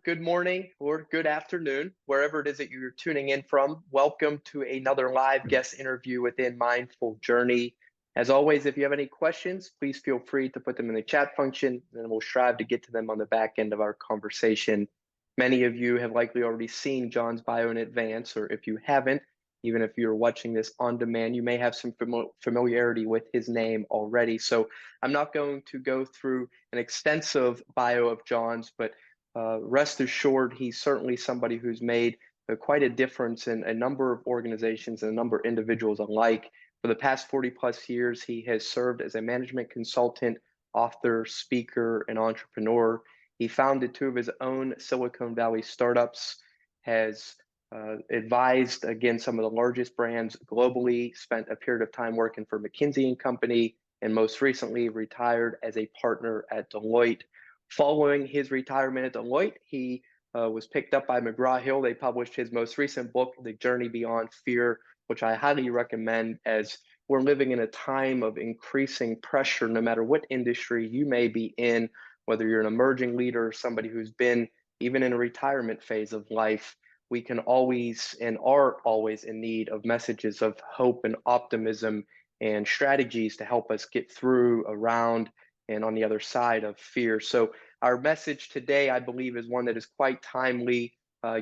good morning, or good afternoon, wherever it is that you're tuning in from. Welcome to another live guest interview within Mindful Journey. As always, if you have any questions, please feel free to put them in the chat function, and we'll strive to get to them on the back end of our conversation. Many of you have likely already seen John's bio in advance, or if you haven't, even if you're watching this on demand, you may have some familiarity with his name already. So I'm not going to go through an extensive bio of John's, but rest assured, he's certainly somebody who's made quite a difference in a number of organizations and a number of individuals alike. For the past 40 plus years, he has served as a management consultant, author, speaker, and entrepreneur. He founded two of his own Silicon Valley startups, has advised, again, some of the largest brands globally, spent a period of time working for McKinsey & Company, and most recently retired as a partner at Deloitte. Following his retirement at Deloitte, he was picked up by McGraw Hill. They published his most recent book, The Journey Beyond Fear, which I highly recommend, as we're living in a time of increasing pressure, no matter what industry you may be in, whether you're an emerging leader or somebody who's been even in a retirement phase of life. We can always and are always in need of messages of hope and optimism and strategies to help us get through, around, and on the other side of fear. So our message today, I believe, is one that is quite timely.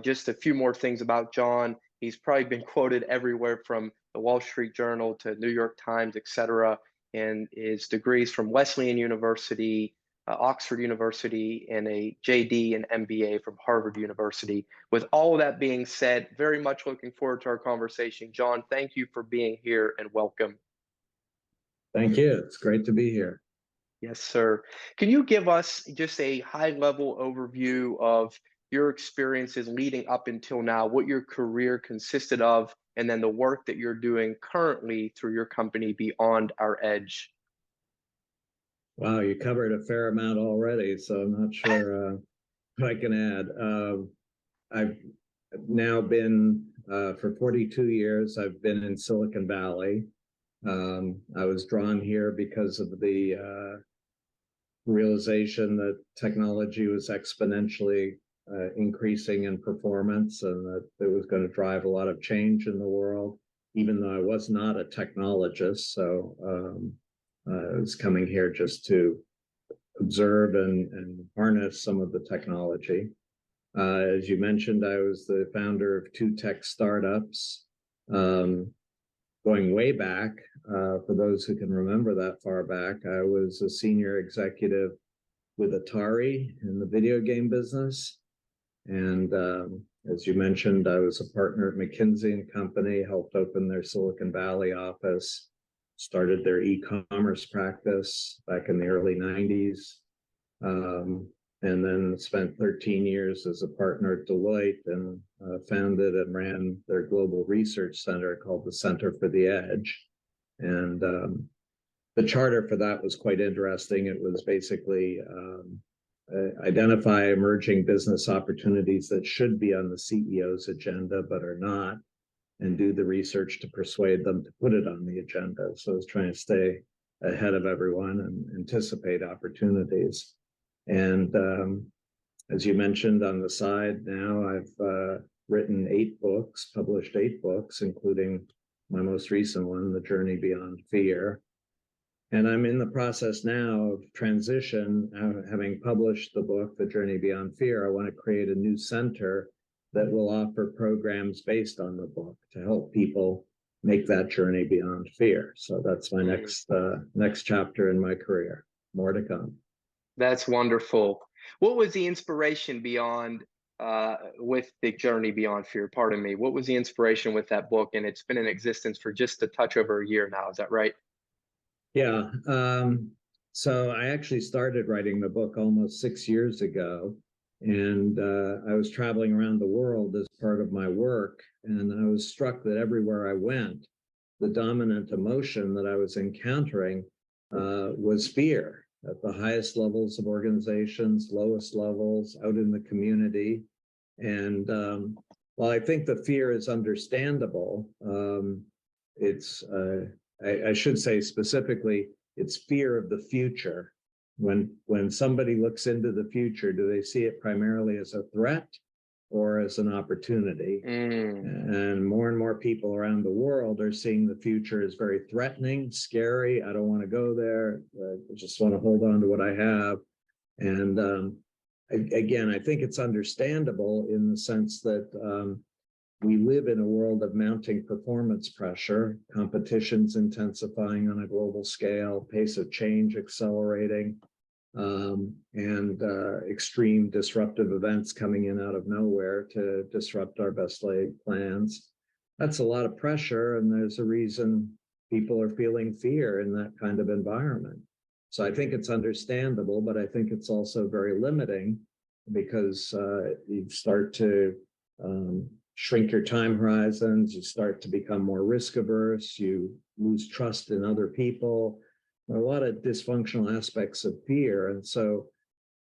Just a few more things about John. He's probably been quoted everywhere from the Wall Street Journal to New York Times, et cetera, and his degrees from Wesleyan University, Oxford University, and a JD and MBA from Harvard University. With all of that being said, very much looking forward to our conversation. John, thank you for being here and welcome. Thank you. It's great to be here. Yes, sir. Can you give us just a high-level overview of your experiences leading up until now, what your career consisted of, and then the work that you're doing currently through your company Beyond Our Edge? Wow, you covered a fair amount already, so I'm not sure what I can add. I've now been, for 42 years, I've been in Silicon Valley. I was drawn here because of the realization that technology was exponentially increasing in performance, and that it was going to drive a lot of change in the world, even though I was not a technologist. So I was coming here just to observe and harness some of the technology. As you mentioned, I was the founder of two tech startups. Going way back, for those who can remember that far back, I was a senior executive with Atari in the video game business. And as you mentioned, I was a partner at McKinsey & Company, helped open their Silicon Valley office, started their e-commerce practice back in the early 90s, and then spent 13 years as a partner at Deloitte, and founded and ran their global research center called the Center for the Edge. And the charter for that was quite interesting. It was basically identify emerging business opportunities that should be on the CEO's agenda but are not, and do the research to persuade them to put it on the agenda. So I was trying to stay ahead of everyone and anticipate opportunities. And as you mentioned on the side, now I've written 8 books, published 8 books, including my most recent one, The Journey Beyond Fear. And I'm in the process now of transition. Having published the book, The Journey Beyond Fear, I want to create a new center that will offer programs based on the book to help people make that journey beyond fear. So that's my next chapter in my career. More to come. That's wonderful. What was the inspiration beyond with The Journey Beyond Fear? Pardon me. What was the inspiration with that book? And it's been in existence for just a touch over a year now. Is that right? Yeah. So I actually started writing the book almost 6 years ago, and I was traveling around the world as part of my work, and I was struck that everywhere I went, the dominant emotion that I was encountering was fear. At the highest levels of organizations, lowest levels, out in the community. And while I think the fear is understandable, it's, I should say specifically, it's fear of the future when somebody looks into the future, do they see it primarily as a threat or as an opportunity? And more people around the world are seeing the future as very threatening, scary. I don't want to go there. I just want to hold on to what I have. And again, I think it's understandable in the sense that we live in a world of mounting performance pressure, competition's intensifying on a global scale, pace of change accelerating, and extreme disruptive events coming in out of nowhere to disrupt our best laid plans. That's a lot of pressure, and there's a reason people are feeling fear in that kind of environment. So I think it's understandable, but I think it's also very limiting because you start to shrink your time horizons, you start to become more risk averse, you lose trust in other people. There are a lot of dysfunctional aspects of fear. And so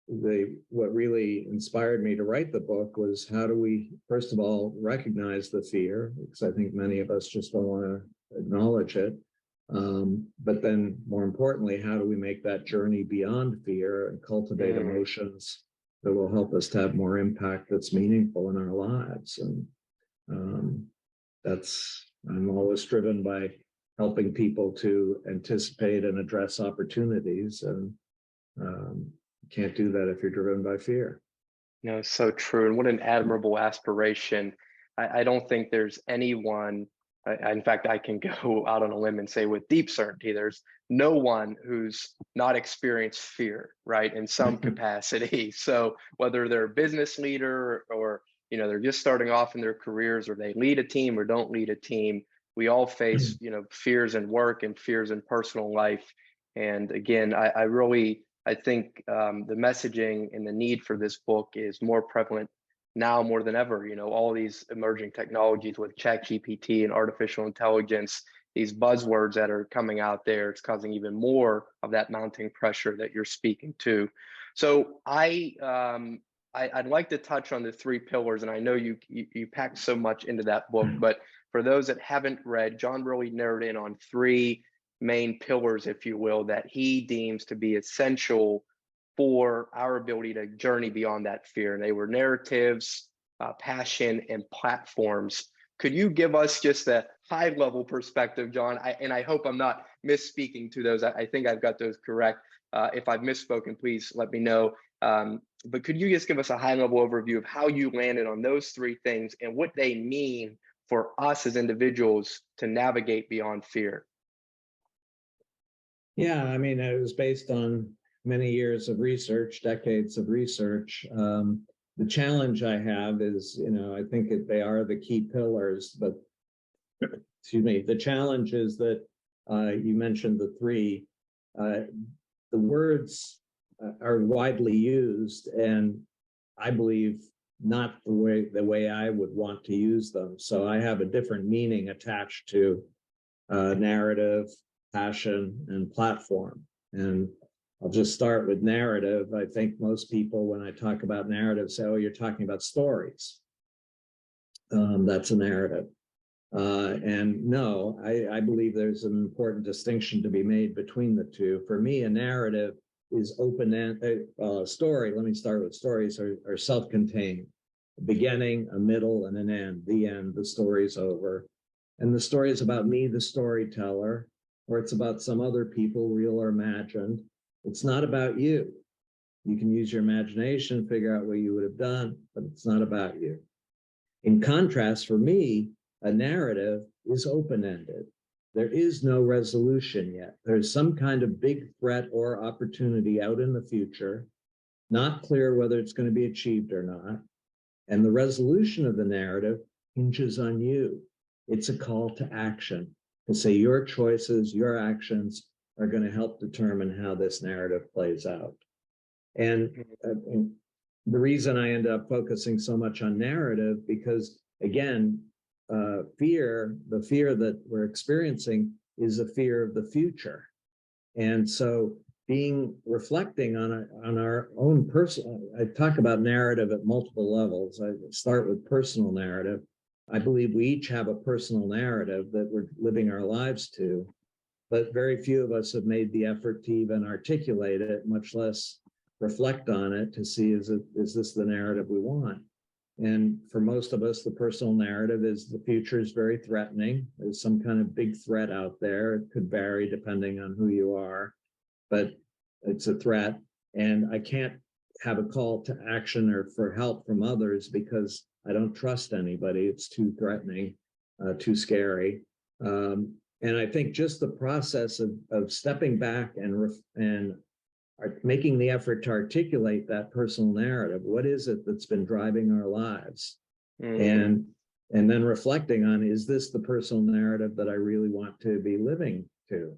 what really inspired me to write the book was, how do we, first of all, recognize the fear? Because I think many of us just don't want to acknowledge it. But then more importantly, how do we make that journey beyond fear and cultivate emotions that will help us to have more impact that's meaningful in our lives? And I'm always driven by helping people to anticipate and address opportunities, and you can't do that if you're driven by fear. No, so true. And what an admirable aspiration. I don't think there's anyone, in fact, I can go out on a limb and say with deep certainty, there's no one who's not experienced fear, right, in some capacity. So whether they're a business leader or they're just starting off in their careers, or they lead a team or don't lead a team, we all face fears in work and fears in personal life. And again, I think the messaging and the need for this book is more prevalent now more than ever. All these emerging technologies with ChatGPT and artificial intelligence, these buzzwords that are coming out there, it's causing even more of that mounting pressure that you're speaking to. So I'd like to touch on the 3 pillars, and I know you packed so much into that book, but for those that haven't read, John really narrowed in on 3 main pillars, if you will, that he deems to be essential for our ability to journey beyond that fear. And they were narratives, passion, and platforms. Could you give us just a high-level perspective, John? I hope I'm not misspeaking to those. I think I've got those correct. If I've misspoken, please let me know. But could you just give us a high-level overview of how you landed on those 3 things and what they mean for us as individuals to navigate beyond fear? Yeah, I mean, it was based on many years of research, decades of research. The challenge I have is, I think they are the key pillars, but excuse me, the challenge is that you mentioned the 3. The words are widely used, and I believe not the way I would want to use them. So I have a different meaning attached to narrative, passion, and platform. And I'll just start with narrative. I think most people, when I talk about narrative, say, oh, you're talking about stories. That's a narrative. And no, I believe there's an important distinction to be made between the 2. For me, a narrative is open-ended. Story, let me start with stories, are self-contained. A beginning, a middle, and an end. The end, the story's over. And the story is about me, the storyteller, or it's about some other people, real or imagined. It's not about you. You can use your imagination, figure out what you would have done, but it's not about you. In contrast, for me, a narrative is open-ended. There is no resolution yet. There's some kind of big threat or opportunity out in the future, not clear whether it's going to be achieved or not. And the resolution of the narrative hinges on you. It's a call to action, to say your choices, your actions are going to help determine how this narrative plays out. And the reason I ended up focusing so much on narrative, because again, the fear that we're experiencing is a fear of the future. And so reflecting on our own personal, I talk about narrative at multiple levels. I start with personal narrative. I believe we each have a personal narrative that we're living our lives to. but very few of us have made the effort to even articulate it, much less reflect on it to see, is this the narrative we want? And for most of us, the personal narrative is the future is very threatening. There's some kind of big threat out there. It could vary depending on who you are, but it's a threat. And I can't have a call to action or for help from others because I don't trust anybody. It's too threatening, too scary. And I think just the process of stepping back and making the effort to articulate that personal narrative. What is it that's been driving our lives? And then reflecting on, is this the personal narrative that I really want to be living to?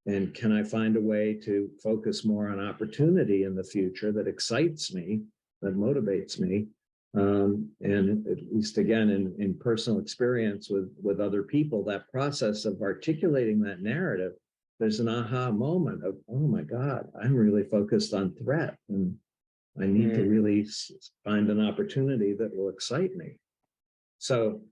And can I find a way to focus more on opportunity in the future that excites me, that motivates me? And at least again, in personal experience with other people, that process of articulating that narrative, there's an aha moment of, oh my God, I'm really focused on threat and I need to really find an opportunity that will excite me. So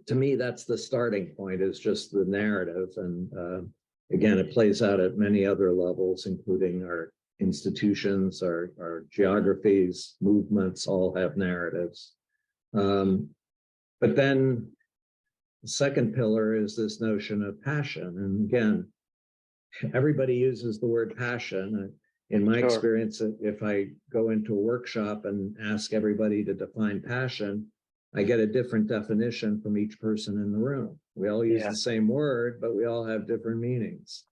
to me, that's the starting point, is just the narrative. And again, it plays out at many other levels, including our institutions, our geographies, movements, all have narratives. But then the second pillar is this notion of passion. And again, everybody uses the word passion. In my experience, if I go into a workshop and ask everybody to define passion, I get a different definition from each person in the room. We all use the same word, but we all have different meanings.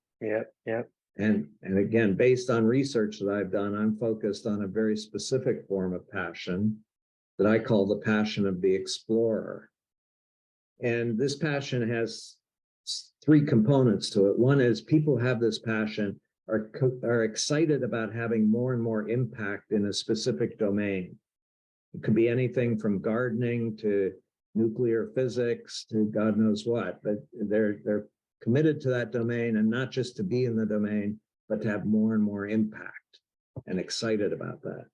And again, based on research that I've done, I'm focused on a very specific form of passion that I call the passion of the explorer. And this passion has three components to it. One is people have this passion, are excited about having more and more impact in a specific domain. It could be anything from gardening to nuclear physics to God knows what, but they're committed to that domain, and not just to be in the domain, but to have more and more impact, and excited about that.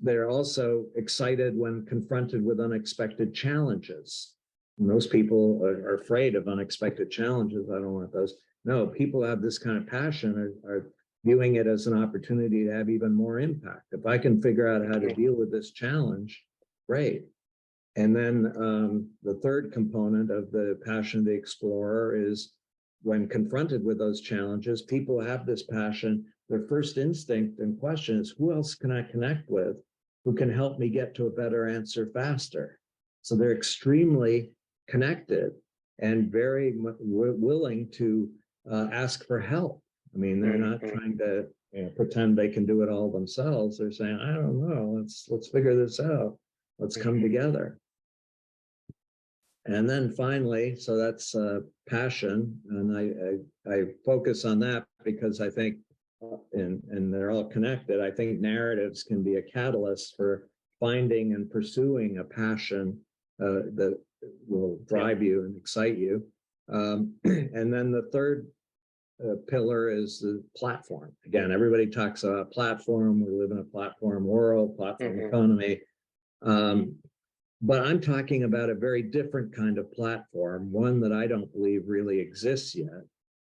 They're also excited when confronted with unexpected challenges. Most people are afraid of unexpected challenges. I don't want those. No, people have this kind of passion, are viewing it as an opportunity to have even more impact. If I can figure out how to deal with this challenge, great. And then the third component of the passion of the explorer is when confronted with those challenges, people have this passion. Their first instinct and question is, who else can I connect with who can help me get to a better answer faster? So they're extremely connected and very willing to ask for help. I mean, they're not trying to pretend they can do it all themselves. They're saying, I don't know, let's figure this out. Let's come together. And then finally, so that's passion. And I focus on that because I think, and they're all connected, I think narratives can be a catalyst for finding and pursuing a passion that will drive you and excite you. And then the third pillar is the platform. Again, everybody talks about platform. We live in a platform world, platform economy. But I'm talking about a very different kind of platform, one that I don't believe really exists yet,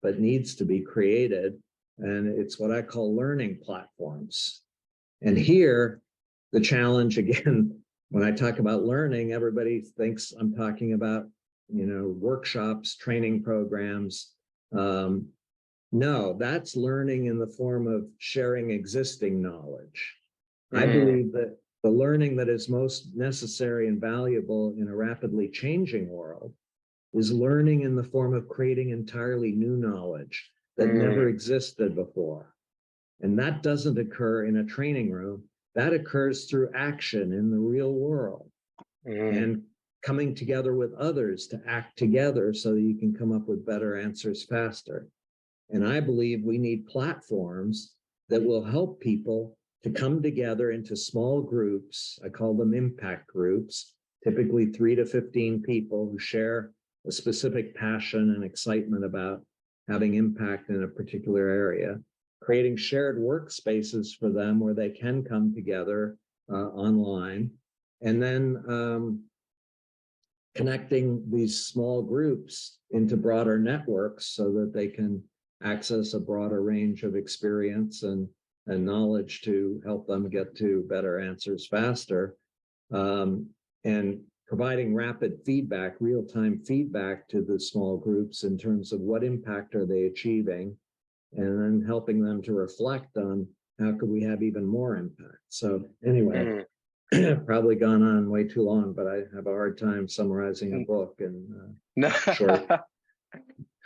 but needs to be created. And it's what I call learning platforms. And here, the challenge again, when I talk about learning, everybody thinks I'm talking about, workshops, training programs. No, that's learning in the form of sharing existing knowledge. I believe that the learning that is most necessary and valuable in a rapidly changing world is learning in the form of creating entirely new knowledge that never existed before. And that doesn't occur in a training room. That occurs through action in the real world and coming together with others to act together so that you can come up with better answers faster. And I believe we need platforms that will help people to come together into small groups. I call them impact groups, typically 3 to 15 people who share a specific passion and excitement about having impact in a particular area, creating shared workspaces for them where they can come together online. And then connecting these small groups into broader networks so that they can access a broader range of experience and knowledge to help them get to better answers faster. And providing rapid feedback, real-time feedback to the small groups in terms of what impact are they achieving, and then helping them to reflect on how could we have even more impact. So anyway, probably gone on way too long, but I have a hard time summarizing a book in No, short.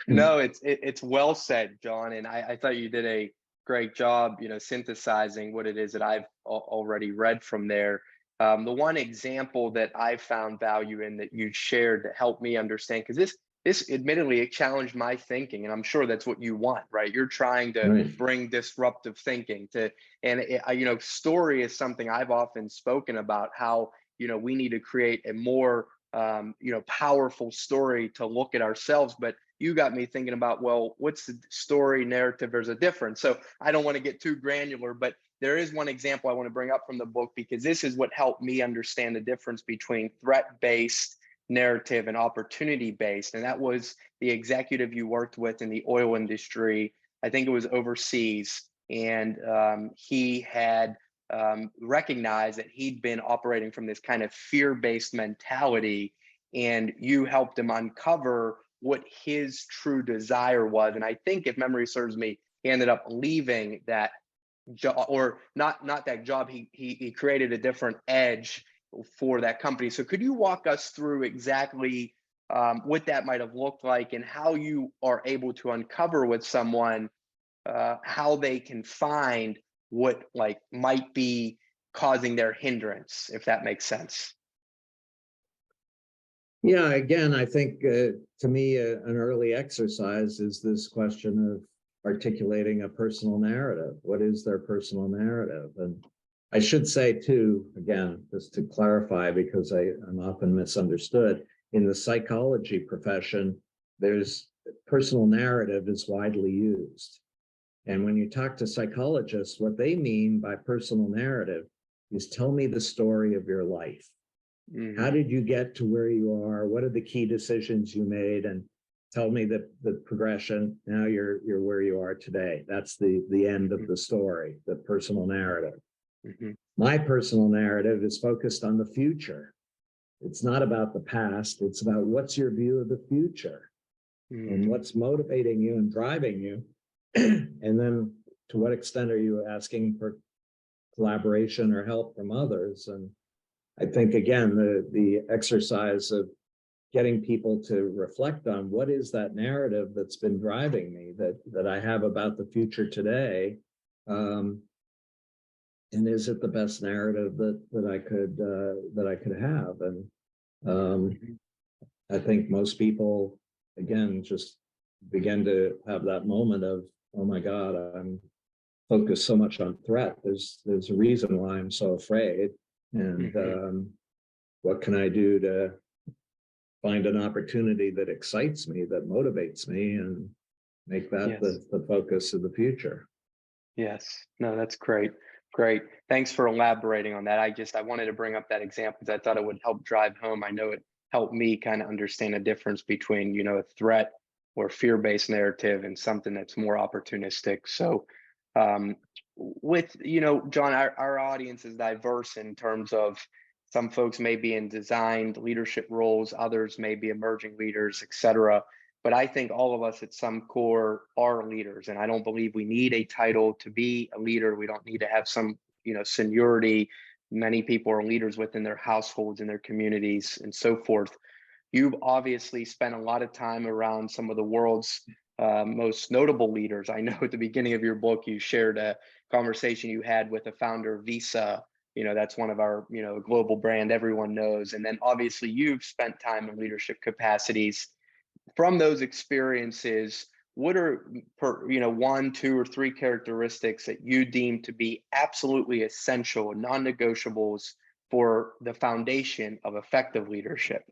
no, it's well said, John. And I thought you did a great job, synthesizing what it is that I've already read from there. The one example that I found value in that you shared that helped me understand, because this admittedly, it challenged my thinking, and I'm sure that's what you want, right? You're trying to Right. bring disruptive thinking to, and story is something I've often spoken about, how we need to create a more powerful story to look at ourselves. But you got me thinking about, well, what's the story narrative? There's a difference. So I don't want to get too granular, but there is one example I want to bring up from the book, because this is what helped me understand the difference between threat-based narrative and opportunity-based. And that was the executive you worked with in the oil industry. I think it was overseas. And he had recognized that he'd been operating from this kind of fear-based mentality, and you helped him uncover what his true desire was. And I think, if memory serves me, he ended up leaving that job, or not that job. He created a different edge for that company. So could you walk us through exactly what that might have looked like, and how you are able to uncover with someone how they can find what might be causing their hindrance, if that makes sense? Yeah, again, I think to me, an early exercise is this question of articulating a personal narrative. What is their personal narrative? And I should say too, again, just to clarify, because I'm often misunderstood, in the psychology profession, there's personal narrative is widely used. And when you talk to psychologists, what they mean by personal narrative is, tell me the story of your life. How did you get to where you are? What are the key decisions you made? And tell me the progression. Now you're where you are today. That's the end of the story, the personal narrative. My personal narrative is focused on the future. It's not about the past. It's about what's your view of the future and what's motivating you and driving you. And then to what extent are you asking for collaboration or help from others? And I think, again, the exercise of getting people to reflect on what is that narrative that's been driving me, that I have about the future today, and is it the best narrative that I could have? And I think most people, again, just begin to have that moment of, oh my God, I'm focused so much on threat. There's a reason why I'm so afraid. And what can I do to find an opportunity that excites me, that motivates me, and make that the focus of the future? Yes. No, that's great. Great. Thanks for elaborating on that. I wanted to bring up that example because I thought it would help drive home. I know it helped me kind of understand the difference between, a threat or fear-based narrative and something that's more opportunistic. So with, John, our audience is diverse in terms of, some folks may be in designed leadership roles, others may be emerging leaders, et cetera. But I think all of us at some core are leaders. And I don't believe we need a title to be a leader. We don't need to have some, seniority. Many people are leaders within their households, in their communities, and so forth. You've obviously spent a lot of time around some of the world's most notable leaders. I know at the beginning of your book, you shared a conversation you had with the founder of Visa. That's one of our, global brand everyone knows. And then obviously you've spent time in leadership capacities. From those experiences, what are, one, two, or three characteristics that you deem to be absolutely essential, non-negotiables for the foundation of effective leadership?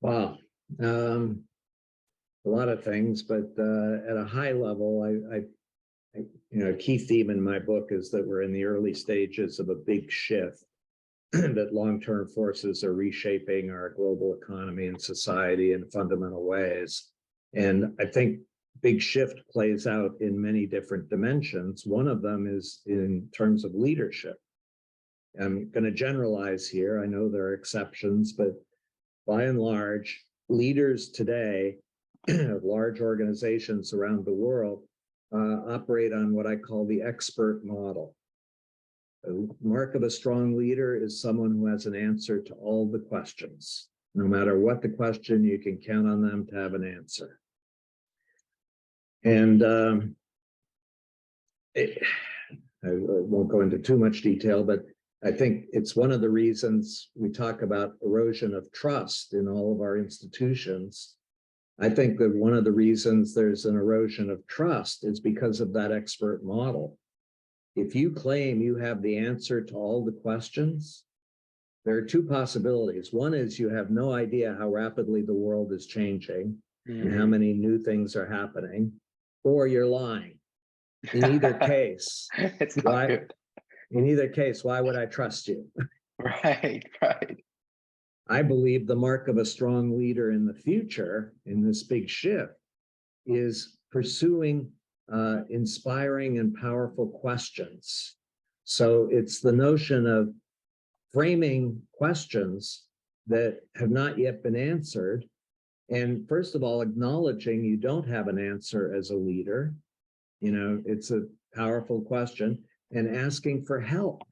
Wow. A lot of things, but at a high level, a key theme in my book is that we're in the early stages of a big shift that long-term forces are reshaping our global economy and society in fundamental ways. And I think big shift plays out in many different dimensions. One of them is in terms of leadership. I'm going to generalize here. I know there are exceptions, but by and large, leaders today of large organizations around the world operate on what I call the expert model. The mark of a strong leader is someone who has an answer to all the questions. No matter what the question, you can count on them to have an answer. And I won't go into too much detail, but I think it's one of the reasons we talk about erosion of trust in all of our institutions. I think that one of the reasons there's an erosion of trust is because of that expert model. If you claim you have the answer to all the questions, there are two possibilities. One is you have no idea how rapidly the world is changing and how many new things are happening, or you're lying. In either case, it's not good. In either case, why would I trust you? Right. I believe the mark of a strong leader in the future, in this big shift, is pursuing inspiring and powerful questions. So it's the notion of framing questions that have not yet been answered. And first of all, acknowledging you don't have an answer as a leader. You know, it's a powerful question, and asking for help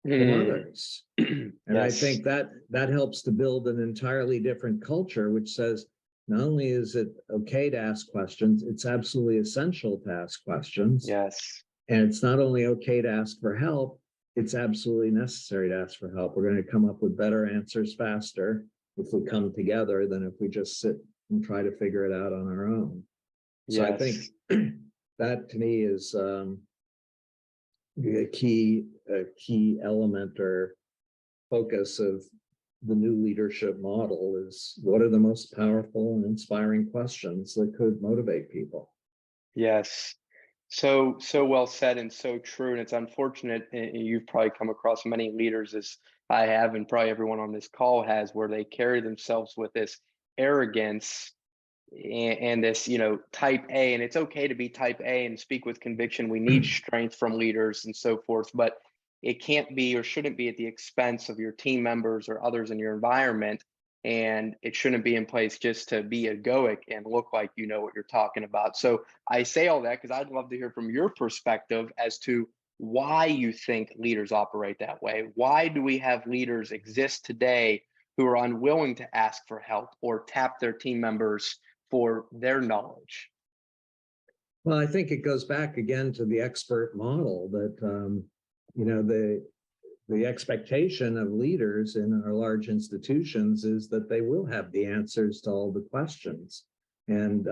from others. And yes. I think that helps to build an entirely different culture, which says not only is it okay to ask questions, it's absolutely essential to ask questions. Yes. And it's not only okay to ask for help, it's absolutely necessary to ask for help. We're going to come up with better answers faster if we come together than if we just sit and try to figure it out on our own. So yes. I think that to me is a key element or focus of the new leadership model is what are the most powerful and inspiring questions that could motivate people. Yes. So well said and so true. And it's unfortunate, and you've probably come across many leaders as I have, and probably everyone on this call has, where they carry themselves with this arrogance and this, type A, and it's okay to be type A and speak with conviction. We need strength from leaders and so forth, but it can't be or shouldn't be at the expense of your team members or others in your environment. And it shouldn't be in place just to be egoic and look like you know what you're talking about. So I say all that because I'd love to hear from your perspective as to why you think leaders operate that way. Why do we have leaders exist today who are unwilling to ask for help or tap their team members for their knowledge? Well, I think it goes back again to the expert model that, the expectation of leaders in our large institutions is that they will have the answers to all the questions. And,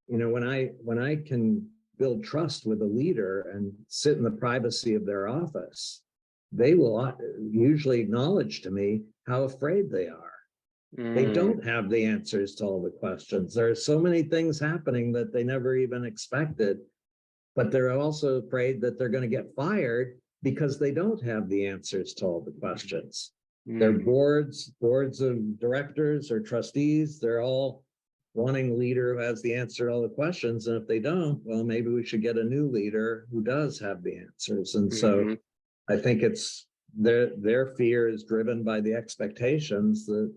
when I can build trust with a leader and sit in the privacy of their office, they will usually acknowledge to me how afraid they are. They don't have the answers to all the questions. There are so many things happening that they never even expected, but they're also afraid that they're going to get fired because they don't have the answers to all the questions. Their boards of directors or trustees, they're all wanting a leader who has the answer to all the questions. And if they don't, well, maybe we should get a new leader who does have the answers. And so I think it's their fear is driven by the expectations that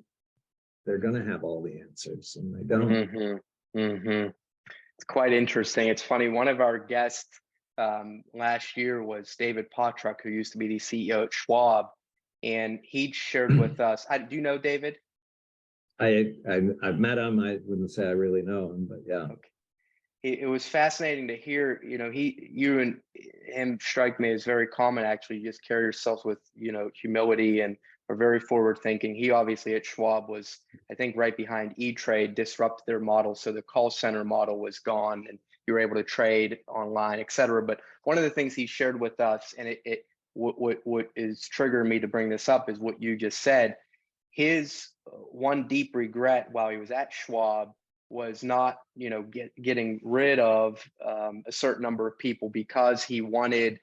they're going to have all the answers, and they don't. It's quite interesting. It's funny. One of our guests last year was David Pottruck, who used to be the CEO at Schwab, and he shared with us. Do you know David? I've met him. I wouldn't say I really know him, but yeah. Okay. It was fascinating to hear. You and him strike me as very common. Actually, you just carry yourselves with humility and are very forward thinking. He obviously at Schwab was, I think, right behind E-Trade, disrupted their model, so the call center model was gone, and you were able to trade online, et cetera. But one of the things he shared with us, and what is triggering me to bring this up, is what you just said. His one deep regret while he was at Schwab was not, getting rid of a certain number of people because he wanted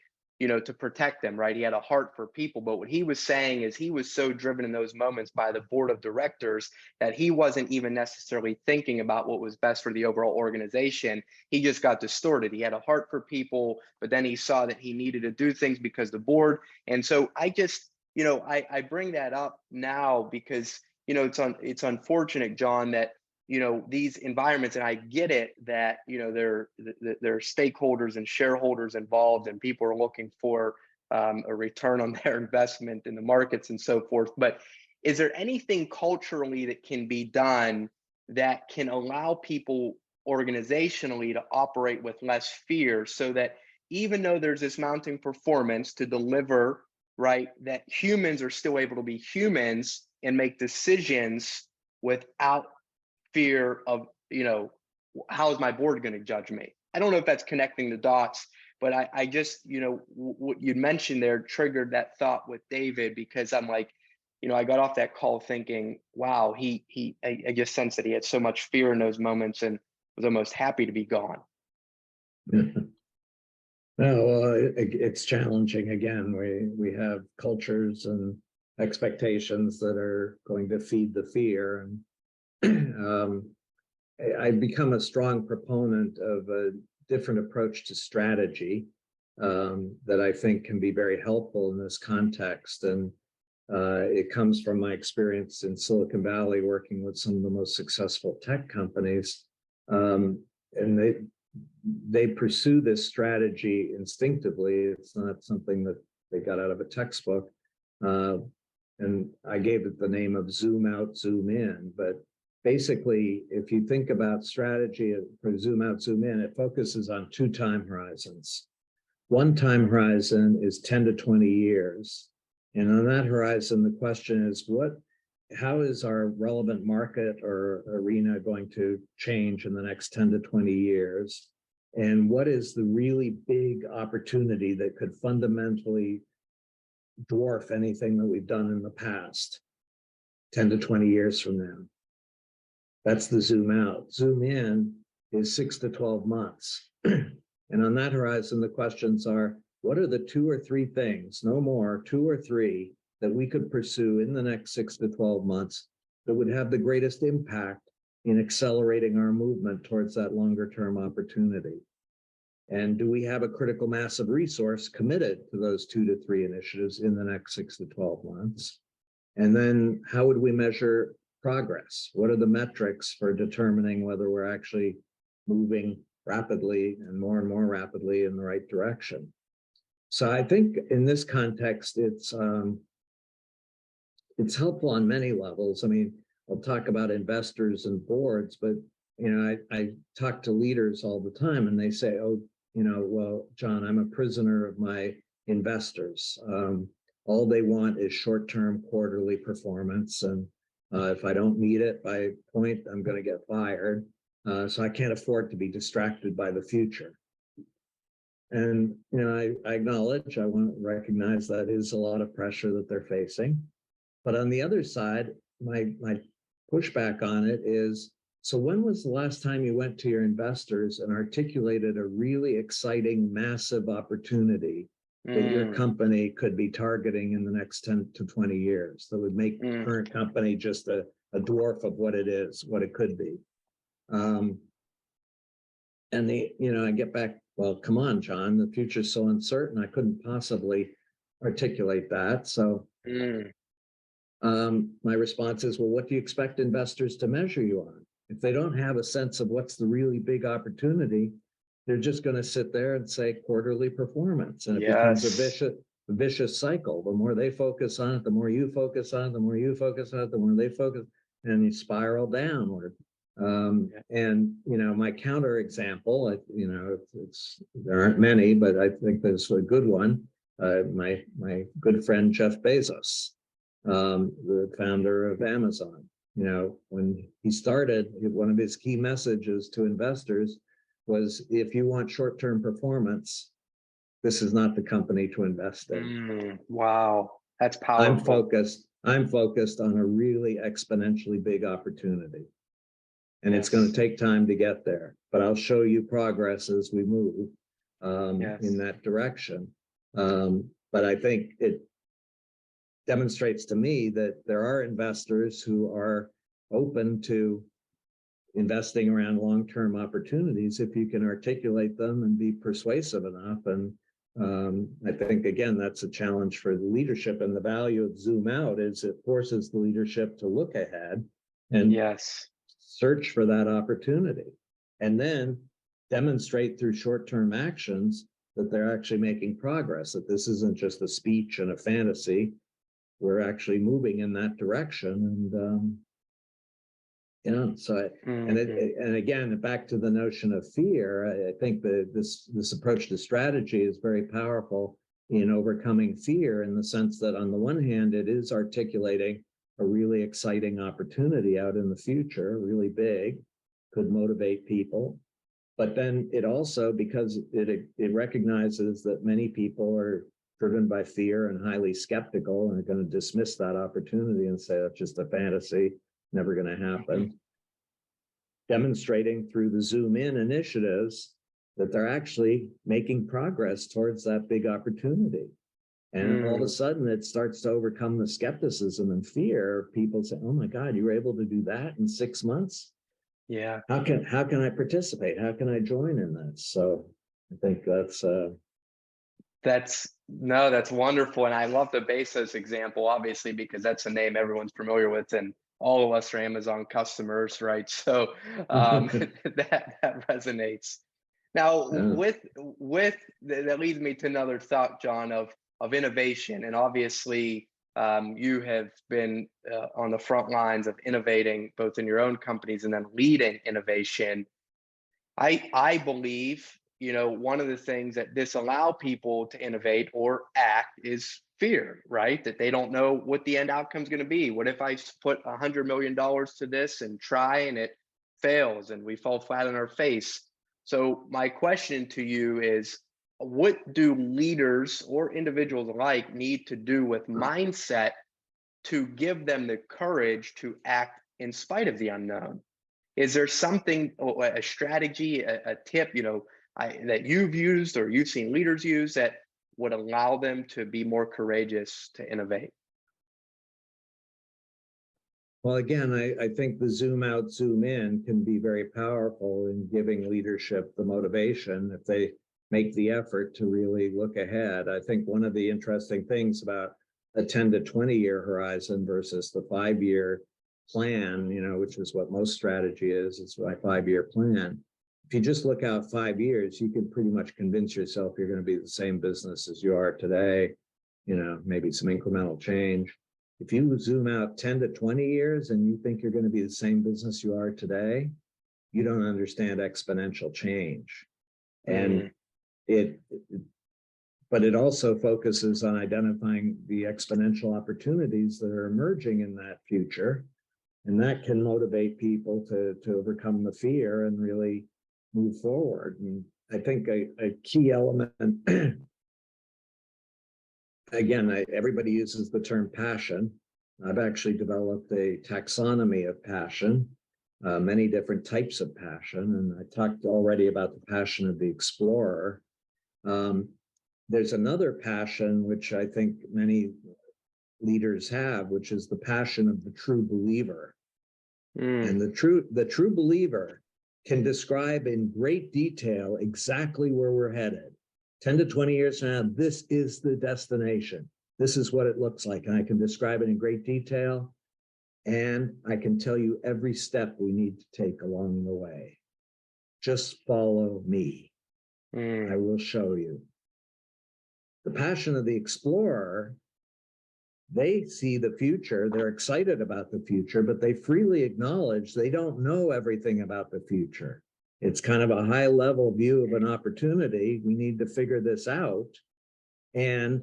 to protect them, right? He had a heart for people. But what he was saying is he was so driven in those moments by the board of directors that he wasn't even necessarily thinking about what was best for the overall organization. He just got distorted. He had a heart for people, but then he saw that he needed to do things because the board. And so I just, I bring that up now because, it's unfortunate, John, that these environments, and I get it that there are stakeholders and shareholders involved, and people are looking for a return on their investment in the markets and so forth. But is there anything culturally that can be done that can allow people organizationally to operate with less fear, so that even though there's this mounting performance to deliver, right, that humans are still able to be humans and make decisions without fear of, how is my board going to judge me? I don't know if that's connecting the dots, but I just, what you mentioned there triggered that thought with David, because I'm like, I got off that call thinking, wow, I just sensed that he had so much fear in those moments and was almost happy to be gone. No, well, it's challenging. Again, we have cultures and expectations that are going to feed the fear, and I've become a strong proponent of a different approach to strategy that I think can be very helpful in this context. And it comes from my experience in Silicon Valley, working with some of the most successful tech companies, and they pursue this strategy instinctively. It's not something that they got out of a textbook. And I gave it the name of zoom out, zoom in. But basically, if you think about strategy for zoom out, zoom in, it focuses on 2 time horizons. One time horizon is 10 to 20 years. And on that horizon, the question is, how is our relevant market or arena going to change in the next 10 to 20 years? And what is the really big opportunity that could fundamentally dwarf anything that we've done in the past 10 to 20 years from now? That's the zoom out. Zoom in is 6 to 12 months. And on that horizon, the questions are, what are the 2 or 3 things, no more, 2 or 3, that we could pursue in the next 6 to 12 months that would have the greatest impact in accelerating our movement towards that longer term opportunity? And do we have a critical mass of resource committed to those 2 to 3 initiatives in the next 6 to 12 months? And then how would we measure progress? What are the metrics for determining whether we're actually moving rapidly and more rapidly in the right direction? So I think in this context, it's helpful on many levels. I mean, I'll talk about investors and boards, but I talk to leaders all the time, and they say, "Oh, well, John, I'm a prisoner of my investors. All they want is short-term quarterly performance, and if I don't meet it by a point, I'm going to get fired. So I can't afford to be distracted by the future." And I acknowledge, I want to recognize that is a lot of pressure that they're facing. But on the other side, my pushback on it is, so when was the last time you went to your investors and articulated a really exciting, massive opportunity that your company could be targeting in the next 10 to 20 years that would make the current company just a dwarf of what it is, what it could be? And I get back, well, come on, John, the future's so uncertain. I couldn't possibly articulate that. So my response is, well, what do you expect investors to measure you on? If they don't have a sense of what's the really big opportunity, they're just going to sit there and say quarterly performance. And it becomes a vicious cycle. The more they focus on it, the more you focus on it, the more you focus on it, the more they focus, and you spiral downward. And my counter example, there aren't many, but I think there's a good one. My good friend Jeff Bezos, the founder of Amazon. When he started, one of his key messages to investors was, if you want short-term performance, this is not the company to invest in. Wow, that's powerful. I'm focused on a really exponentially big opportunity. And it's going to take time to get there, but I'll show you progress as we move in that direction. But I think it demonstrates to me that there are investors who are open to investing around long-term opportunities if you can articulate them and be persuasive enough. And I think, again, that's a challenge for the leadership. And the value of zoom out is it forces the leadership to look ahead and Yes. search for that opportunity, and then demonstrate through short-term actions that they're actually making progress, that this isn't just a speech and a fantasy. We're actually moving in that direction. And and again, back to the notion of fear, I think that this approach to strategy is very powerful in overcoming fear, in the sense that on the one hand, it is articulating a really exciting opportunity out in the future, really big, could motivate people. But then it also, because it recognizes that many people are driven by fear and highly skeptical and are going to dismiss that opportunity and say that's just a fantasy, never going to happen. Demonstrating through the zoom in initiatives that they're actually making progress towards that big opportunity. And all of a sudden it starts to overcome the skepticism and fear. People say, oh my God, you were able to do that in 6 months? Yeah. How can I participate? How can I join in that? So I think that's wonderful. And I love the Bezos example, obviously, because that's a name everyone's familiar with, and all of us are Amazon customers, right? So that resonates. Now, that leads me to another thought, John, of innovation. And obviously, you have been on the front lines of innovating, both in your own companies and then leading innovation. I believe, one of the things that disallow people to innovate or act is fear, right? That they don't know what the end outcome is going to be. What if I put $100 million to this and try and it fails and we fall flat on our face? So my question to you is, what do leaders or individuals alike need to do with mindset to give them the courage to act in spite of the unknown? Is there something, a strategy, a tip, that you've used or you've seen leaders use that would allow them to be more courageous to innovate? Well, again, I think the zoom out, zoom in can be very powerful in giving leadership the motivation if they make the effort to really look ahead. I think one of the interesting things about a 10 to 20 year horizon versus the 5-year plan, which is what most strategy is, it's my 5-year plan. If you just look out 5 years, you can pretty much convince yourself you're going to be the same business as you are today, maybe some incremental change. If you zoom out 10 to 20 years and you think you're going to be the same business you are today, you don't understand exponential change. And but it also focuses on identifying the exponential opportunities that are emerging in that future. And that can motivate people to overcome the fear and really move forward. And I think a key element, again, everybody uses the term passion. I've actually developed a taxonomy of passion, many different types of passion. And I talked already about the passion of the explorer. There's another passion, which I think many leaders have, which is the passion of the true believer. And the true believer can describe in great detail exactly where we're headed. 10 to 20 years from now, this is the destination. This is what it looks like. And I can describe it in great detail. And I can tell you every step we need to take along the way. Just follow me. I will show you. The passion of the explorer, they see the future, they're excited about the future, but they freely acknowledge they don't know everything about the future. It's kind of a high level view of an opportunity. We need to figure this out. And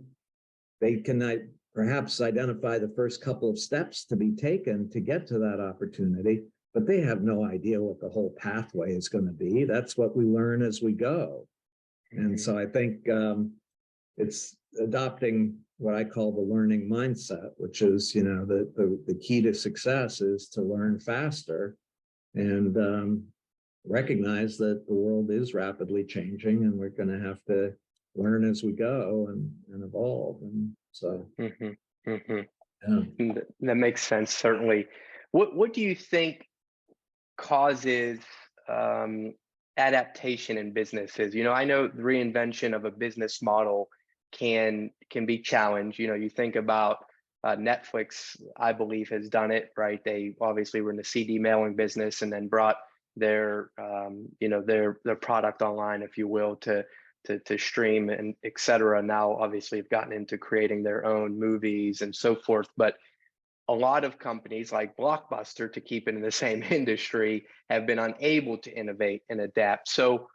they can perhaps identify the first couple of steps to be taken to get to that opportunity, but they have no idea what the whole pathway is going to be. That's what we learn as we go. And so I think it's adopting what I call the learning mindset, which is, the key to success is to learn faster and recognize that the world is rapidly changing and we're going to have to learn as we go and evolve. And so, Hmm. Hmm. yeah. That makes sense, certainly. What do you think causes adaptation in businesses? I know the reinvention of a business model can be challenged. You think about Netflix, I believe, has done it, right? They obviously were in the CD mailing business and then brought their their product online, if you will, to stream and et cetera. Now obviously have gotten into creating their own movies and so forth. But a lot of companies like Blockbuster, to keep it in the same industry, have been unable to innovate and adapt. So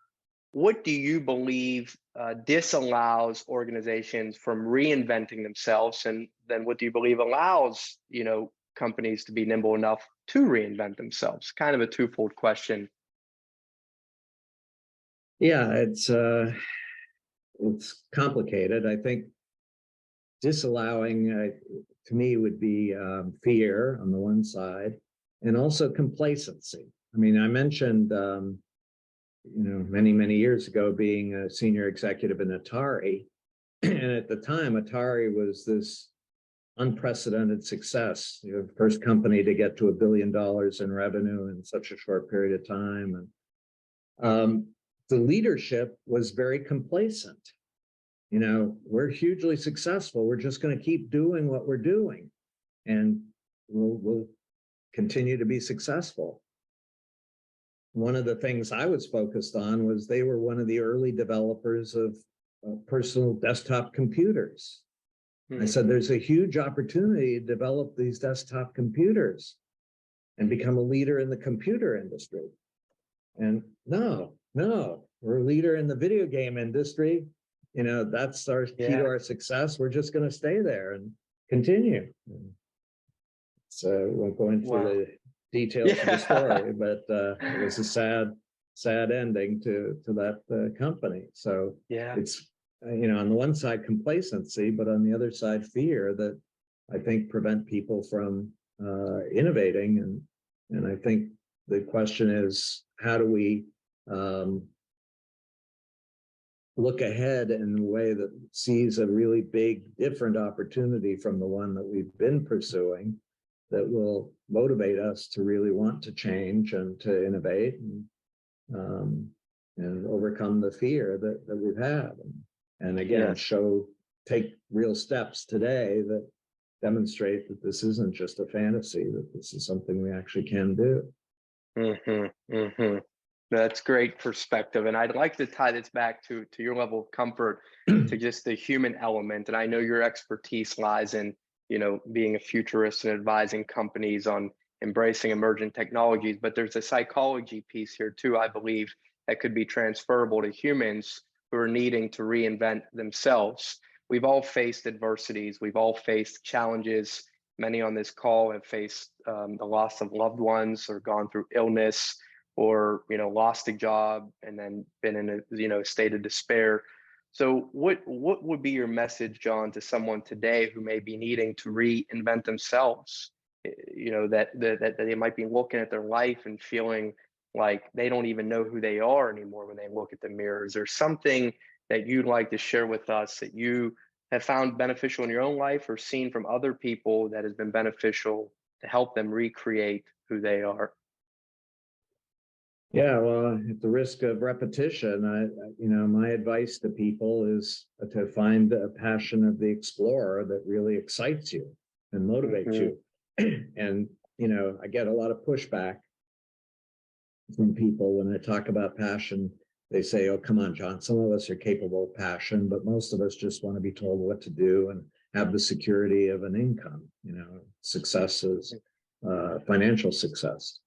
what do you believe disallows organizations from reinventing themselves? And then what do you believe allows, companies to be nimble enough to reinvent themselves? Kind of a twofold question. Yeah, it's complicated. I think disallowing to me would be fear on the one side, and also complacency. I mean, I mentioned many years ago being a senior executive in Atari, and at the time Atari was this unprecedented success, the first company to get to $1 billion in revenue in such a short period of time. And the leadership was very complacent. We're hugely successful. We're just going to keep doing what we're doing, and we'll continue to be successful. One of the things I was focused on was they were one of the early developers of personal desktop computers. I said, there's a huge opportunity to develop these desktop computers and become a leader in the computer industry. And no, we're a leader in the video game industry. That's our key to our success. We're just going to stay there and continue. So I won't go into the details of the story, but it was a sad ending to that company. So it's, on the one side, complacency, but on the other side, fear that I think prevent people from innovating. And I think the question is, how do we look ahead in a way that sees a really big, different opportunity from the one that we've been pursuing, that will motivate us to really want to change and to innovate and overcome the fear that we've had. And again, take real steps today that demonstrate that this isn't just a fantasy, that this is something we actually can do. Mm-hmm, mm-hmm. That's great perspective. And I'd like to tie this back to your level of comfort to just the human element. And I know your expertise lies in, being a futurist and advising companies on embracing emergent technologies, but there's a psychology piece here too, I believe, that could be transferable to humans who are needing to reinvent themselves. We've all faced adversities. We've all faced challenges. Many on this call have faced the loss of loved ones or gone through illness, or lost a job and then been in a state of despair. So what would be your message, John, to someone today who may be needing to reinvent themselves? That they might be looking at their life and feeling like they don't even know who they are anymore when they look at the mirror. Is there something that you'd like to share with us that you have found beneficial in your own life or seen from other people that has been beneficial to help them recreate who they are? Yeah, well, at the risk of repetition, my advice to people is to find a passion of the explorer that really excites you and motivates you. And, I get a lot of pushback from people when I talk about passion. They say, oh, come on, John, some of us are capable of passion, but most of us just want to be told what to do and have the security of an income, successes, financial success.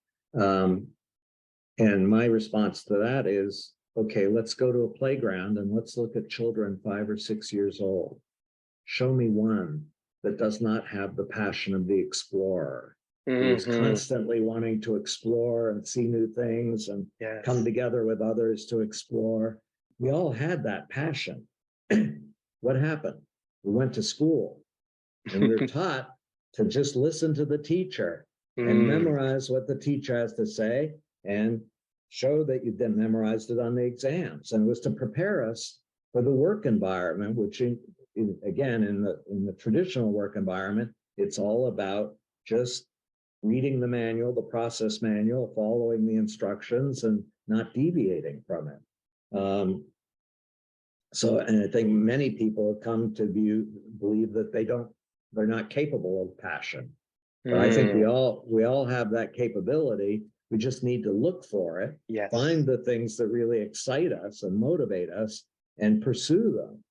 And my response to that is, okay, let's go to a playground and let's look at children 5 or 6 years old. Show me one that does not have the passion of the explorer, who is constantly wanting to explore and see new things and come together with others to explore. We all had that passion. What happened? We went to school and we were taught to just listen to the teacher and memorize what the teacher has to say, and show that you then memorized it on the exams. And it was to prepare us for the work environment, which again, in the traditional work environment, it's all about just reading the manual, the process manual, following the instructions, and not deviating from it. And I think many people have come to believe that they're not capable of passion. But I think we all have that capability. We just need to look for it, Yes. find the things that really excite us and motivate us, and pursue them.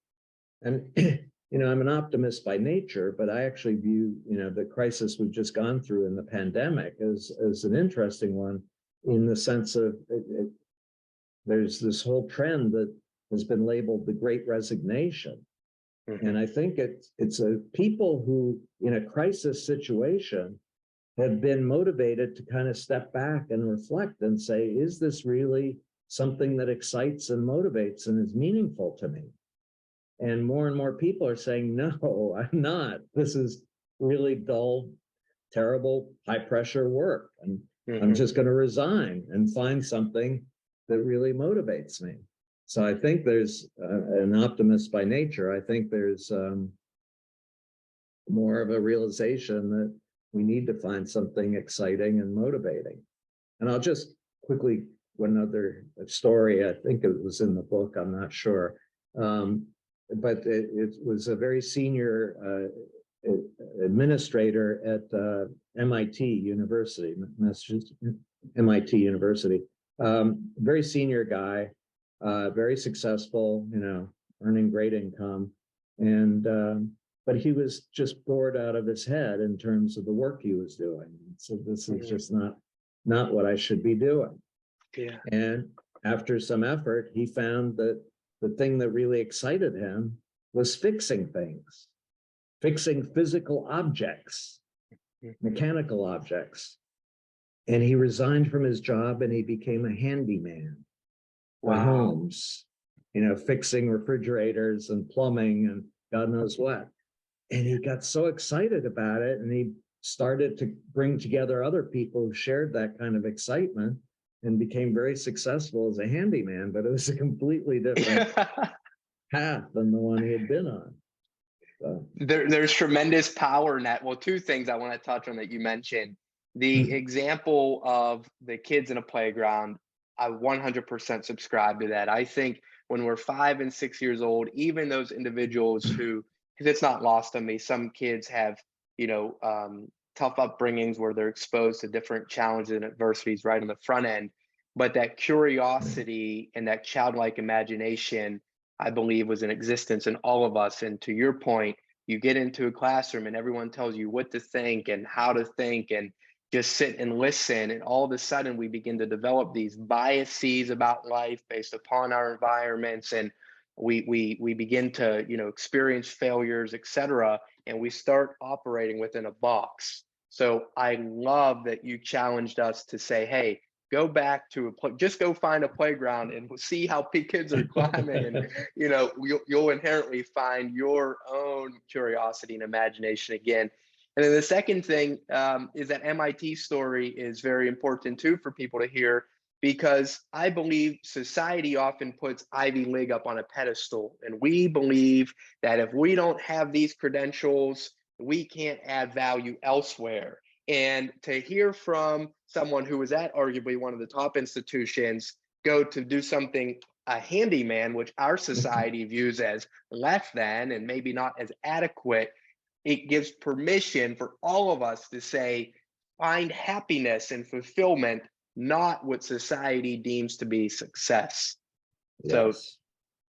And I'm an optimist by nature, but I actually view the crisis we've just gone through in the pandemic as an interesting one, in the sense of there's this whole trend that has been labeled the Great Resignation. Mm-hmm. And I think it's people who, in a crisis situation, have been motivated to kind of step back and reflect and say, is this really something that excites and motivates and is meaningful to me? And more people are saying, no, I'm not. This is really dull, terrible, high pressure work. And I'm just going to resign and find something that really motivates me. So I think there's an optimist by nature. I think there's more of a realization that we need to find something exciting and motivating. And I'll just quickly, one other story, I think it was in the book, I'm not sure. But it was a very senior administrator at MIT University, Massachusetts, MIT University. Very senior guy, very successful, earning great income. And but he was just bored out of his head in terms of the work he was doing. So this is just not what I should be doing. Yeah. And after some effort, he found that the thing that really excited him was fixing things, fixing physical objects, mechanical objects. And he resigned from his job and he became a handyman for homes, fixing refrigerators and plumbing and God knows what. And he got so excited about it, and he started to bring together other people who shared that kind of excitement, and became very successful as a handyman. But it was a completely different path than the one he had been on. So. There's tremendous power in that. Well, two things I want to touch on that you mentioned. The example of the kids in a playground, I 100% subscribe to that. I think when we're 5 and 6 years old, even those individuals who, because it's not lost on me, some kids have, tough upbringings where they're exposed to different challenges and adversities right on the front end. But that curiosity and that childlike imagination, I believe, was in existence in all of us. And to your point, you get into a classroom and everyone tells you what to think and how to think, and just sit and listen. And all of a sudden we begin to develop these biases about life based upon our environments. And we begin to, experience failures, etc. And we start operating within a box. So I love that you challenged us to say, hey, go back to just go find a playground and see how kids are climbing. And, you'll inherently find your own curiosity and imagination again. And then the second thing is that MIT story is very important too for people to hear, because I believe society often puts Ivy League up on a pedestal. And we believe that if we don't have these credentials, we can't add value elsewhere. And to hear from someone who was at arguably one of the top institutions go to do something, a handyman, which our society views as less than and maybe not as adequate, it gives permission for all of us to say, find happiness and fulfillment, not what society deems to be success. Yes. So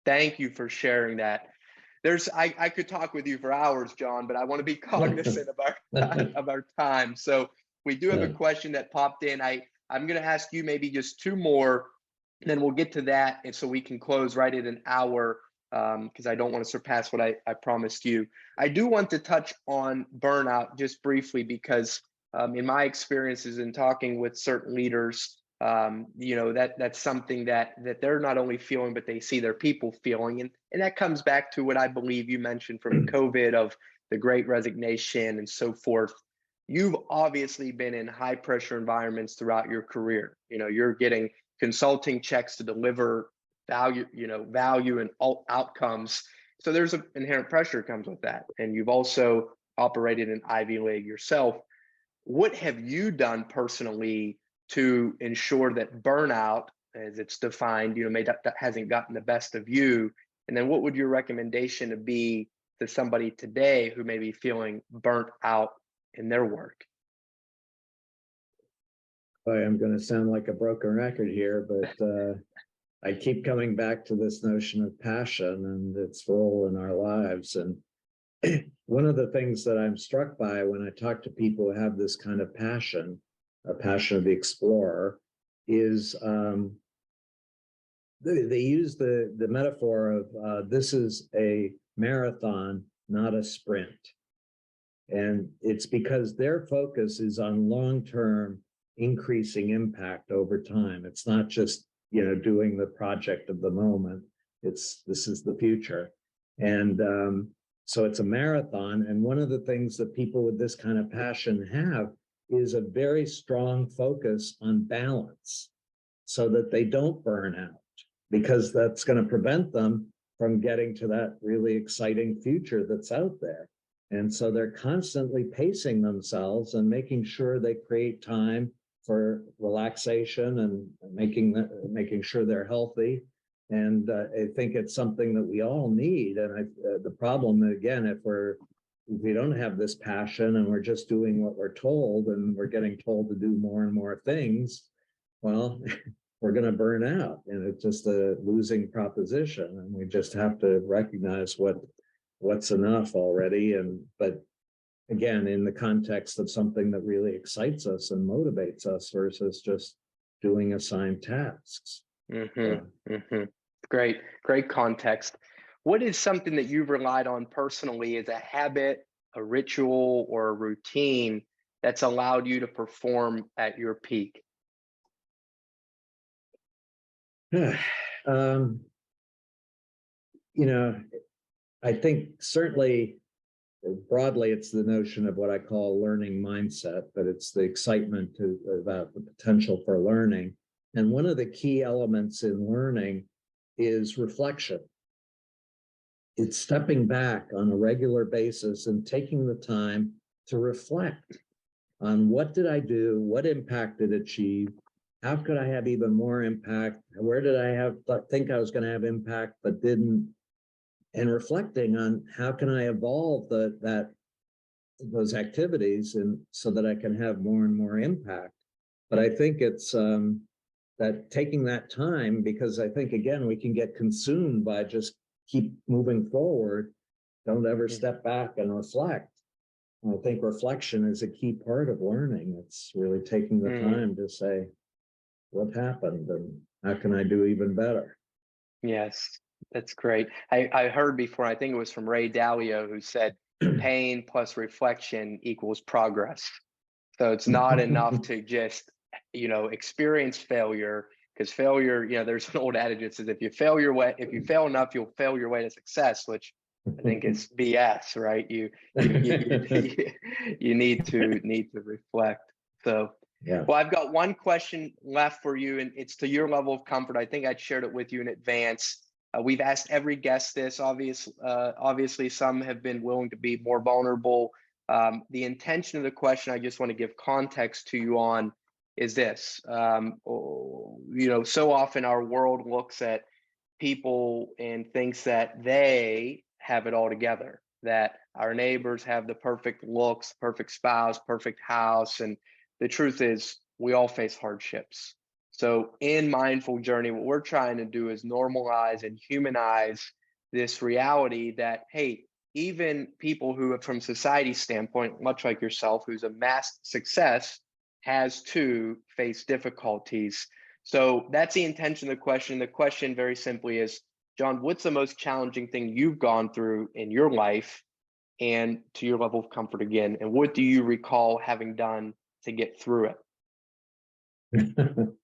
thank you for sharing that. I could talk with you for hours, John, but I want to be cognizant of our time. So we do have a question that popped in. I'm going to ask you maybe just two more, and then we'll get to that. And so we can close right at an hour, because I don't want to surpass what I promised you. I do want to touch on burnout just briefly, because in my experiences in talking with certain leaders, that's something that they're not only feeling, but they see their people feeling. And that comes back to what I believe you mentioned from COVID, of the Great Resignation and so forth. You've obviously been in high pressure environments throughout your career. You're getting consulting checks to deliver value and outcomes. So there's an inherent pressure comes with that. And you've also operated in Ivy League yourself. What have you done personally to ensure that burnout, as it's defined, that hasn't gotten the best of you? And then what would your recommendation be to somebody today who may be feeling burnt out in their work? I'm going to sound like a broken record here, but I keep coming back to this notion of passion and its role in our lives. And one of the things that I'm struck by when I talk to people who have this kind of passion, a passion of the explorer, is they use the metaphor of this is a marathon, not a sprint. And it's because their focus is on long-term increasing impact over time. It's not just, doing the project of the moment. This is the future. And so it's a marathon. And one of the things that people with this kind of passion have is a very strong focus on balance so that they don't burn out, because that's going to prevent them from getting to that really exciting future that's out there. And so they're constantly pacing themselves and making sure they create time for relaxation and making sure they're healthy. And I think it's something that we all need. And the problem, again, if we don't have this passion and we're just doing what we're told and we're getting told to do more and more things, well, we're going to burn out, and it's just a losing proposition. And we just have to recognize what's enough already. But again, in the context of something that really excites us and motivates us versus just doing assigned tasks. Great context. What is something that you've relied on personally as a habit, a ritual, or a routine that's allowed you to perform at your peak? I think certainly broadly, it's the notion of what I call learning mindset, but it's the excitement about the potential for learning. And one of the key elements in learning is reflection. It's stepping back on a regular basis and taking the time to reflect on what did I do, what impact did it achieve, how could I have even more impact, where did I think I was going to have impact but didn't, and reflecting on how can I evolve those activities and so that I can have more and more impact. But I think it's that taking that time, because I think, again, we can get consumed by just keep moving forward, don't ever step back and reflect. And I think reflection is a key part of learning. It's really taking the time to say, what happened and how can I do even better? Yes, that's great. I heard before, I think it was from Ray Dalio, who said pain plus reflection equals progress. So it's not enough to just, experience failure, because failure, there's an old adage that says if you fail enough, you'll fail your way to success, which I think is BS, right? You need to reflect. So yeah. Well, I've got one question left for you, and it's to your level of comfort. I think I'd shared it with you in advance. We've asked every guest this. Obviously, some have been willing to be more vulnerable. The intention of the question, I just want to give context to you on, is this. So often our world looks at people and thinks that they have it all together, that our neighbors have the perfect looks, perfect spouse, perfect house, and the truth is, we all face hardships. So in Mindful Journey, what we're trying to do is normalize and humanize this reality that, hey, even people who have, from society's standpoint, much like yourself, who's amassed success, has to face difficulties. So that's the intention of the question. The question very simply is, John, what's the most challenging thing you've gone through in your life, and to your level of comfort again? And what do you recall having done to get through it?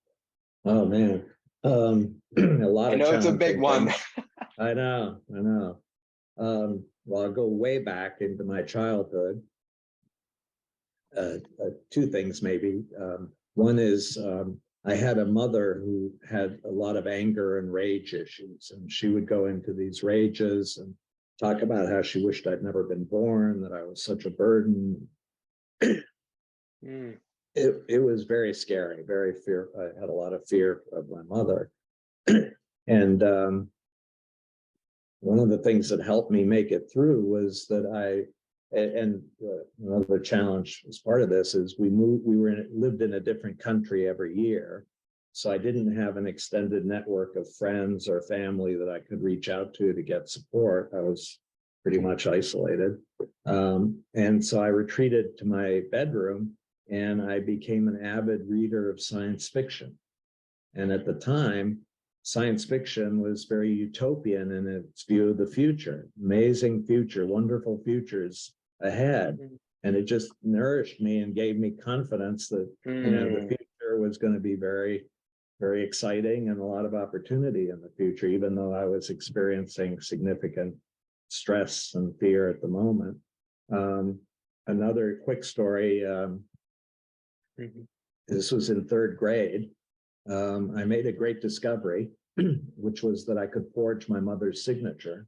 Oh man, a lot of. I know it's a big one. I know. Well, I'll go way back into my childhood. Two things maybe. One is I had a mother who had a lot of anger and rage issues, and she would go into these rages and talk about how she wished I'd never been born, that I was such a burden. Mm. It was very scary, very fear. I had a lot of fear of my mother. And one of the things that helped me make it through was that another challenge as part of this is we lived in a different country every year. So I didn't have an extended network of friends or family that I could reach out to get support. I was pretty much isolated. And so I retreated to my bedroom and I became an avid reader of science fiction. And at the time, science fiction was very utopian in its view of the future, amazing future, wonderful futures ahead. And it just nourished me and gave me confidence that, the future was going to be very, very exciting and a lot of opportunity in the future, even though I was experiencing significant stress and fear at the moment. Another quick story, this was in third grade. I made a great discovery, which was that I could forge my mother's signature.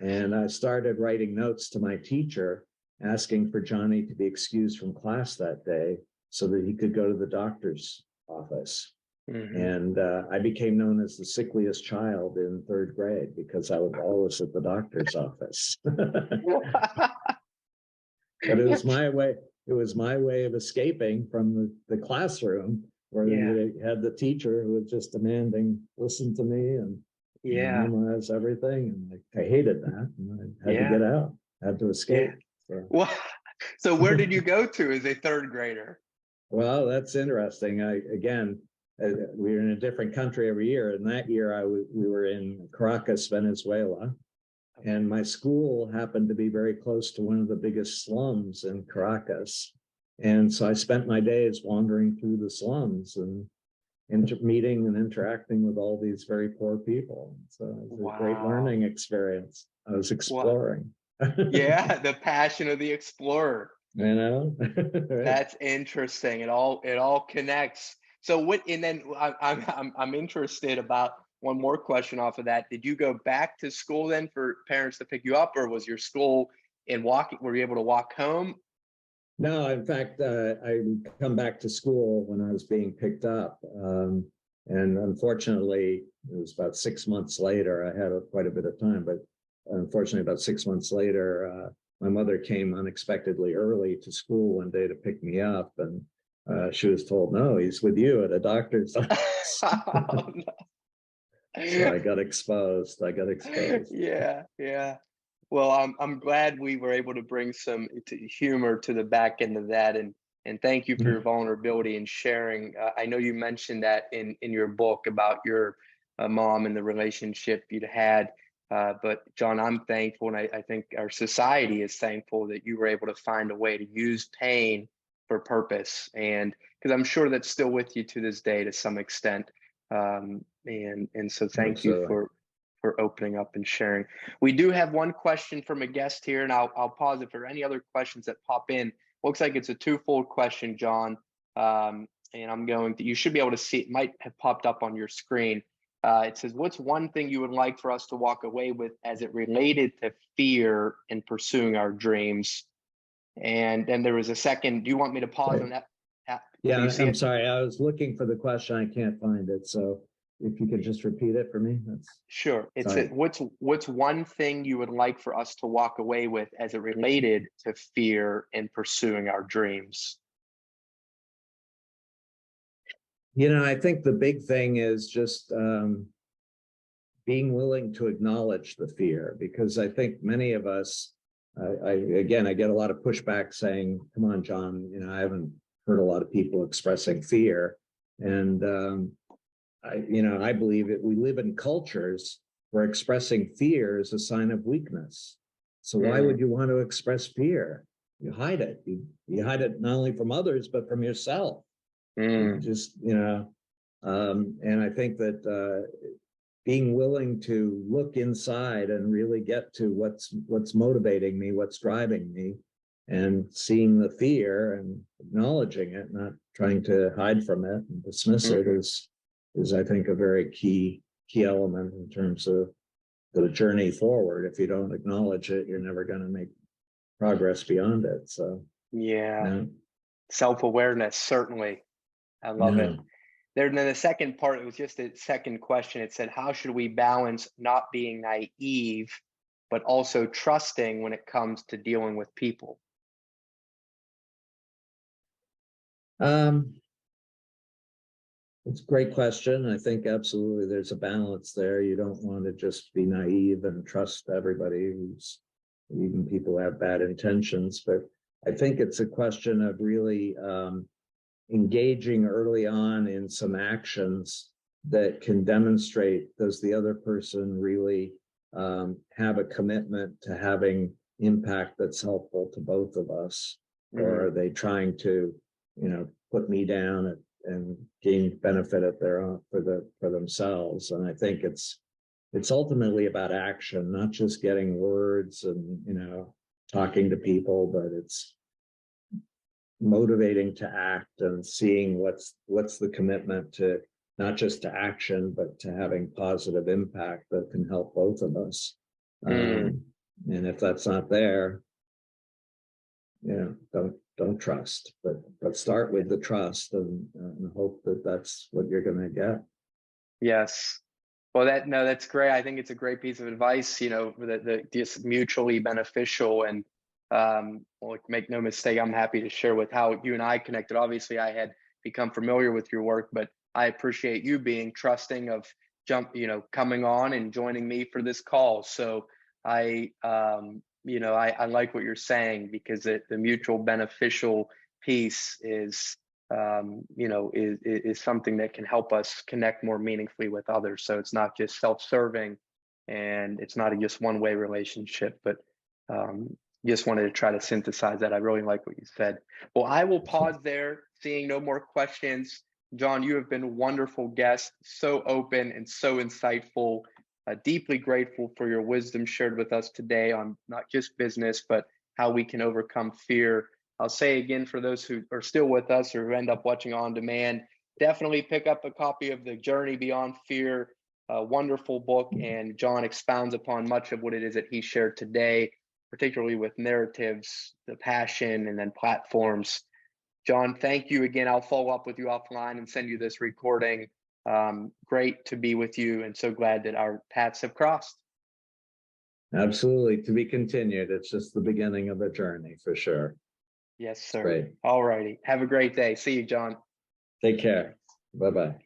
And I started writing notes to my teacher, asking for Johnny to be excused from class that day so that he could go to the doctor's office. And I became known as the sickliest child in third grade because I was always at the doctor's office. But it was my way. It was my way of escaping from the classroom where you had the teacher who was just demanding, listen to me and memorize everything. And I hated that. And I had to get out, I had to escape. So where did you go to as a third grader? Well, that's interesting. We were in a different country every year. And that year we were in Caracas, Venezuela. And my school happened to be very close to one of the biggest slums in Caracas. And so I spent my days wandering through the slums and meeting and interacting with all these very poor people. So it was a great learning experience. I was exploring. Yeah, the passion of the explorer. Right. That's interesting. It all connects. So and then I'm interested about one more question off of that. Did you go back to school then for parents to pick you up, or was your school were you able to walk home? No, in fact, I come back to school when I was being picked up. And unfortunately, it was about 6 months later, I had quite a bit of time, but unfortunately about 6 months later, my mother came unexpectedly early to school one day to pick me up. And she was told, no, he's with you at a doctor's office. Oh, no. So I got exposed. Yeah. Well, I'm glad we were able to bring some humor to the back end of that, and thank you for your vulnerability and sharing. I know you mentioned that in your book about your mom and the relationship you'd had, but John, I'm thankful, and I think our society is thankful that you were able to find a way to use pain for purpose, and because I'm sure that's still with you to this day to some extent. And so thank you for opening up and sharing. We do have one question from a guest here, and I'll pause it for any other questions that pop in. Looks like it's a twofold question, John. And you should be able to see, it might have popped up on your screen. It says, what's one thing you would like for us to walk away with as it related to fear in pursuing our dreams? And then there was a second. Do you want me to pause on that? Yeah, I'm sorry. I was looking for the question. I can't find it. So if you could just repeat it for me. Sure. It said, what's one thing you would like for us to walk away with as it related to fear in pursuing our dreams? I think the big thing is just being willing to acknowledge the fear, because I think many of us, I get a lot of pushback saying, come on, John, I haven't heard a lot of people expressing fear. And I believe that we live in cultures where expressing fear is a sign of weakness. So why would you want to express fear? You hide it. You hide it not only from others, but from yourself. And I think that being willing to look inside and really get to what's motivating me, what's driving me, and seeing the fear and acknowledging it, not trying to hide from it and dismiss it is I think a very key element in terms of the journey forward. If you don't acknowledge it, you're never going to make progress beyond it. So Yeah. Self-awareness, certainly. I love it. yeah. There, and then the second part, it was just a second question. It said, how should we balance not being naive, but also trusting when it comes to dealing with people? Um, it's a great question. I think absolutely there's a balance there. You don't want to just be naive and trust everybody who's, even people who have bad intentions. But I think it's a question of really engaging early on in some actions that can demonstrate, does the other person really have a commitment to having impact that's helpful to both of us? Or are they trying to, put me down and gain benefit at their own for themselves? And I think it's ultimately about action, not just getting words and talking to people, but it's motivating to act and seeing what's the commitment to, not just to action, but to having positive impact that can help both of us. And if that's not there, don't trust, but start with the trust and hope that that's what you're going to get. Yes. Well, that's great. I think it's a great piece of advice, that just mutually beneficial. And well, make no mistake, I'm happy to share with how you and I connected. Obviously, I had become familiar with your work, but I appreciate you being trusting of coming on and joining me for this call. So I like what you're saying, because the mutual beneficial piece is something that can help us connect more meaningfully with others. So it's not just self-serving, and it's not a just one-way relationship, but just wanted to try to synthesize that. I really like what you said. Well, I will pause there, seeing no more questions. John, you have been a wonderful guest, so open and so insightful. Deeply grateful for your wisdom shared with us today on not just business, but how we can overcome fear. I'll say again, for those who are still with us or who end up watching on demand, definitely pick up a copy of The Journey Beyond Fear, a wonderful book. And John expounds upon much of what it is that he shared today, particularly with narratives, the passion, and then platforms. John, thank you again. I'll follow up with you offline and send you this recording. Great to be with you, and so glad that our paths have crossed. Absolutely. To be continued. It's just the beginning of a journey for sure. Yes, sir. Great. All righty. Have a great day. See you, John. Take care. Bye-bye.